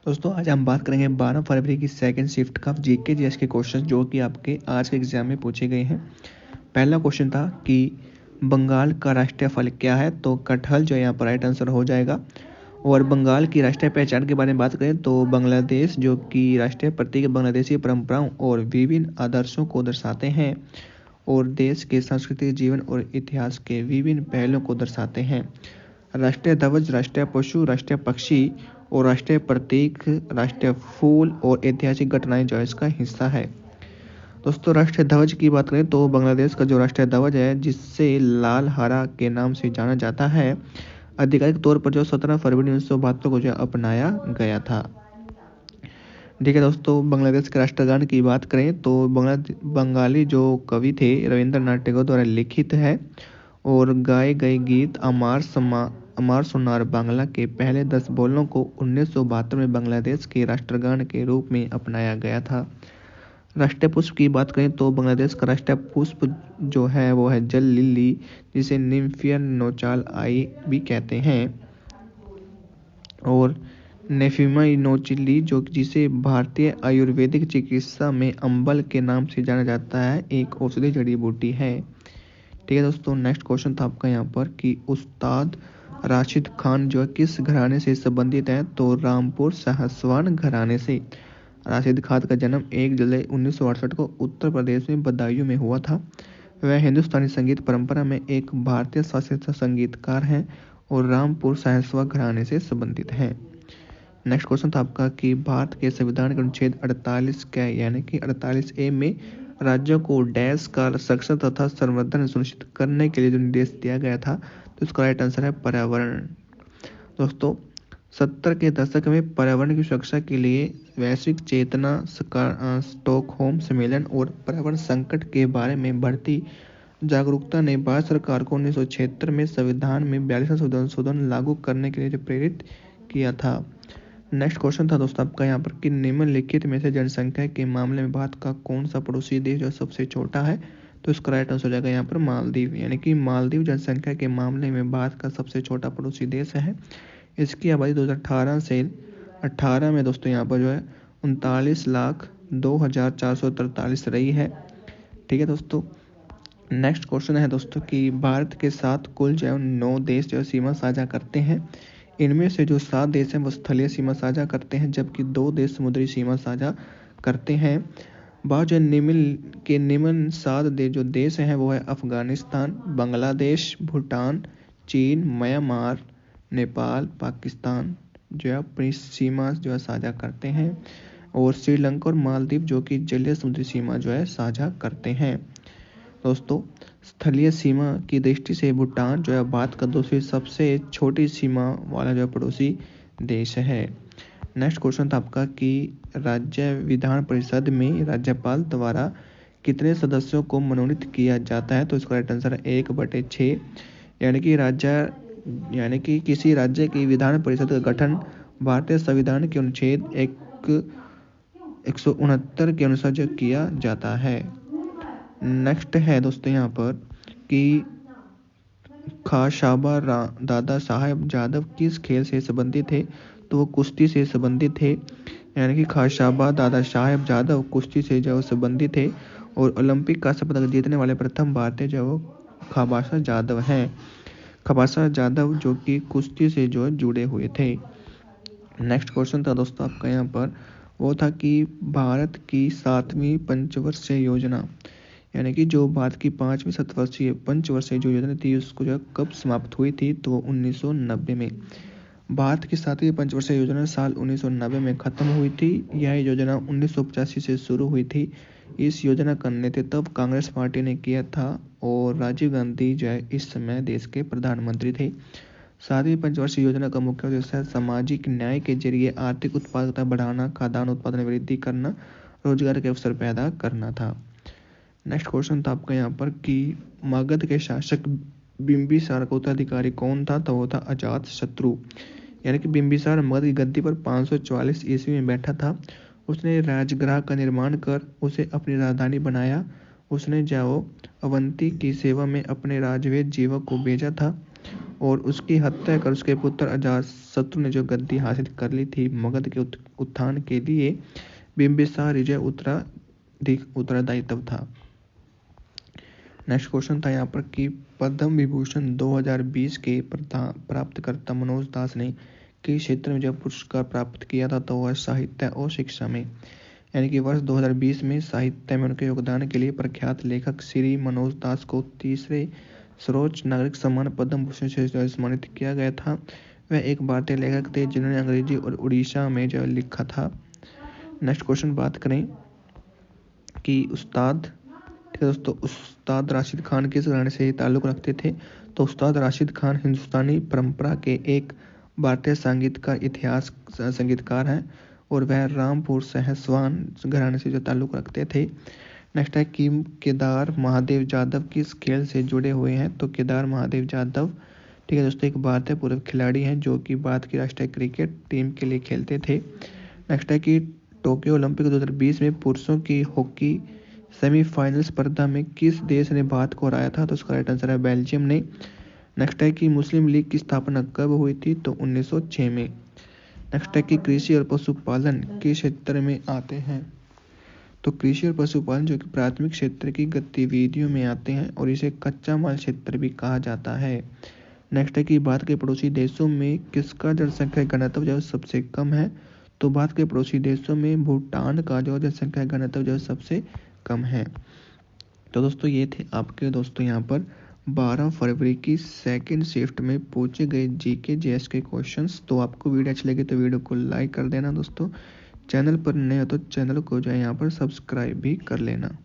दोस्तों आज हम बात करेंगे 12 फरवरी की सेकंड शिफ्ट का जीके जीएस के क्वेश्चन जो कि आपके आज के एग्जाम में पूछे गए हैं। पहला क्वेश्चन था कि बंगाल का राष्ट्रीय फल क्या है, तो कटहल जो यहाँ पर राइट आंसर हो जाएगा। और बंगाल की राष्ट्रीय पहचान के बारे में बात करें तो बांग्लादेश जो कि राष्ट्रीय प्रतीक बांग्लादेशी परंपराओं और विभिन्न आदर्शों को दर्शाते हैं और देश के सांस्कृतिक जीवन और इतिहास के विभिन्न पहलुओं को दर्शाते हैं। राष्ट्रीय ध्वज, राष्ट्रीय पशु, राष्ट्रीय पक्षी और राष्ट्रीय प्रतीक, राष्ट्रीय फूल और ऐतिहासिक घटनाएं जो है इसका हिस्सा है। दोस्तों राष्ट्रीय ध्वज की बात करें तो बांग्लादेश का जो राष्ट्रीय ध्वज है जिससे लाल हरा के नाम से जाना जाता है, आधिकारिक तौर पर जो 17 फरवरी 1972 को जो अपनाया गया था। ठीक है दोस्तों, बांग्लादेश के राष्ट्रगान की बात करें तो बंगाली जो कवि थे रविंद्रनाथ टैगोर द्वारा लिखित है और गाए गए गीत अमार सोनार बांग्ला के पहले 10 बोलों को 1972 में बांग्लादेश के राष्ट्रगान के रूप में अपनाया गया था। राष्ट्रीय पुष्प की बात करें तो बांग्लादेश का राष्ट्रीय पुष्प जो है वो है जल लिली, जिसे निम्फिया नौचाल आई भी कहते हैं, और नेफिमा नोचिली जो जिसे भारतीय आयुर्वेदिक चिकित्सा में अम्बल के नाम से जाना जाता है, एक औषधि जड़ी बूटी है। ठीक है दोस्तों, नेक्स्ट क्वेश्चन था आपका यहाँ पर कि उस्ताद राशिद खान जो किस घराने से संबंधित है, तो रामपुर साहसवान घराने से। राशिद खान का जन्म 1 जुलाई 1968 को उत्तर प्रदेश में बदायूं में हुआ था। वह हिंदुस्तानी संगीत परंपरा में एक भारतीय शास्त्रीय संगीतकार हैं और रामपुर साहसवा घराने से संबंधित हैं। नेक्स्ट क्वेश्चन था आपका कि भारत के संविधान के अनुच्छेद 48 के यानी कि 48A में राज्यों को डैश का संरक्षण तथा संवर्धन सुनिश्चित करने के लिए जो निर्देश दिया गया था, तो इसका राइट आंसर है पर्यावरण। दोस्तों 70 के दशक में पर्यावरण की सुरक्षा के लिए वैश्विक चेतना, स्टॉकहोम सम्मेलन और पर्यावरण संकट के बारे में बढ़ती जागरूकता ने भारत सरकार को 1976 में संविधान में 42वां संशोधन लागू करने के लिए प्रेरित किया था। नेक्स्ट क्वेश्चन था दोस्तों आपका यहाँ पर कि निम्नलिखित में से जनसंख्या के मामले में भारत का कौन सा पड़ोसी देश जो सबसे छोटा है, तो इसका राइट आंसर हो जाएगा यहाँ पर मालदीव। यानी कि मालदीव जनसंख्या के मामले में भारत का सबसे छोटा पड़ोसी देश है। इसकी आबादी 2018 से 18 में दोस्तों यहाँ पर जो है 39,02,443 रही है। ठीक है दोस्तों, नेक्स्ट क्वेश्चन है दोस्तों कि भारत के साथ कुल जो 9 देश जो सीमा साझा करते हैं। इनमें से जो 7 देश हैं वो स्थलीय सीमा साझा करते हैं, जबकि 2 देश समुद्री सीमा साझा करते हैं। बाद जो निम्न 7 जो देश हैं वो है अफगानिस्तान, बांग्लादेश, भूटान, चीन, म्यांमार, नेपाल, पाकिस्तान जो है अपनी सीमा जो है साझा करते हैं, और श्रीलंका और मालदीव जो कि जलीय समुद्री सीमा जो है साझा करते हैं। दोस्तों स्थलीय सीमा की दृष्टि से भूटान जो है भारत का दूसरी सबसे छोटी सीमा वाला जो पड़ोसी देश है। नेक्स्ट क्वेश्चन था आपका कि राज्य विधान परिषद में राज्यपाल द्वारा कितने सदस्यों को मनोनीत किया जाता है, तो इसका राइट आंसर है 1/6। यानी कि किसी राज्य की विधान परिषद का गठन भारतीय संविधान के अनुच्छेद 169 के अनुसार जो किया जाता है। नेक्स्ट है दोस्तों यहाँ पर कि खाशाबा दादा साहेब जादव किस खेल से संबंधित थे, तो वो कुश्ती से संबंधित थे। यानी कि खाशाबा दादा साहेब जादव कुश्ती से जो संबंधित थे और ओलंपिक का पदक जीतने वाले प्रथम भारतीय जो खाबासा जादव हैं। खाबासा जादव जो कि कुश्ती से जो जुड़े हुए थे। नेक्स्ट क्वेश्चन था दोस्तों आपका यहाँ पर वो था कि भारत की 7वीं पंचवर्षीय योजना यानी कि जो भारत की 5वीं शतवर्षीय पंचवर्षीय जो योजना थी उसको जो कब समाप्त हुई थी, तो 1990 में। भारत की 7वीं पंचवर्षीय योजना साल 1990 में खत्म हुई थी। यह योजना 1985 से शुरू हुई थी। इस योजना का नेतृत्व कांग्रेस पार्टी ने किया था और राजीव गांधी जो है इस समय देश के प्रधानमंत्री थे। 7वीं पंचवर्षीय योजना का मुख्य उद्देश्य सामाजिक न्याय के जरिए आर्थिक उत्पादकता बढ़ाना, खाद्यान्न उत्पादन में वृद्धि करना, रोजगार के अवसर पैदा करना था। नेक्स्ट क्वेश्चन था आपका यहाँ पर कि मगध के शासक बिंबिसार का उत्तराधिकारी कौन था, तो वो था अजात शत्रु। यानी कि बिंबिसार मगध की गद्दी पर 544 ईस्वी में बैठा था। उसने राजगृह का निर्माण कर उसे अपनी राजधानी बनाया। उसने जाओ अवंती की सेवा में अपने राजवेद जीवक को भेजा था और उसकी हत्या कर उसके पुत्र अजातशत्रु ने जो गद्दी हासिल कर ली थी मगध के उत्थान के लिए बिंबिसार विजय उत्तरदायित्व था। नेक्स्ट क्वेश्चन था यहाँ पर कि पद्म विभूषण 2020 के प्राप्तकर्ता मनोज दास ने किस क्षेत्र में जब पुरस्कार प्राप्त किया था, तो वह साहित्य और शिक्षा में। यानी कि वर्ष 2020 में साहित्य में उनके योगदान के लिए प्रख्यात लेखक श्री मनोज दास को तीसरे सर्वोच्च नागरिक सम्मान पद्म भूषण से सम्मानित किया गया था। वह एक भारतीय लेखक थे जिन्होंने अंग्रेजी और उड़ीसा में जो लिखा था। नेक्स्ट क्वेश्चन बात करें कि उस्ताद, ठीक है दोस्तों, उस्ताद राशिद खान किस घराने से ताल्लुक़ रखते थे, तो उस्ताद राशिद खान हिंदुस्तानी परंपरा के एक भारतीय संगीतकार हैं और वह रामपुर सहसवान घराने से जो ताल्लुक़ रखते थे। नेक्स्ट है कि केदार महादेव यादव किस खेल से जुड़े हुए हैं, तो केदार महादेव यादव, ठीक है दोस्तों, एक भारतीय पूर्व खिलाड़ी हैं जो कि भारत की राष्ट्रीय क्रिकेट टीम के लिए खेलते थे। नेक्स्ट है कि टोक्यो ओलंपिक 2020 में पुरुषों की हॉकी सेमीफाइनल स्पर्धा में किस देश ने भारत को हराया था, तो उसका राइट आंसर है बेल्जियम ने। नेक्स्ट है कि मुस्लिम लीग की स्थापना कब हुई थी, तो 1906 में। नेक्स्ट है कि कृषि और पशुपालन किस क्षेत्र में आते हैं, तो कृषि और पशुपालन जो कि प्राथमिक क्षेत्र की गतिविधियों में आते हैं और इसे कच्चा माल क्षेत्र भी कहा जाता है। नेक्स्ट है कि भारत के पड़ोसी देशों में किसका जनसंख्या घनत्व जो सबसे कम है, तो भारत के पड़ोसी देशों में भूटान का जो जनसंख्या घनत्व जो सबसे कम है। तो दोस्तों ये थे आपके दोस्तों यहाँ पर 12 फरवरी की सेकंड शिफ्ट में पूछे गए जीके जीएस के क्वेश्चंस। तो आपको वीडियो अच्छी लगी तो वीडियो को लाइक कर देना दोस्तों। चैनल पर नए हो तो चैनल को जो है यहाँ पर सब्सक्राइब भी कर लेना।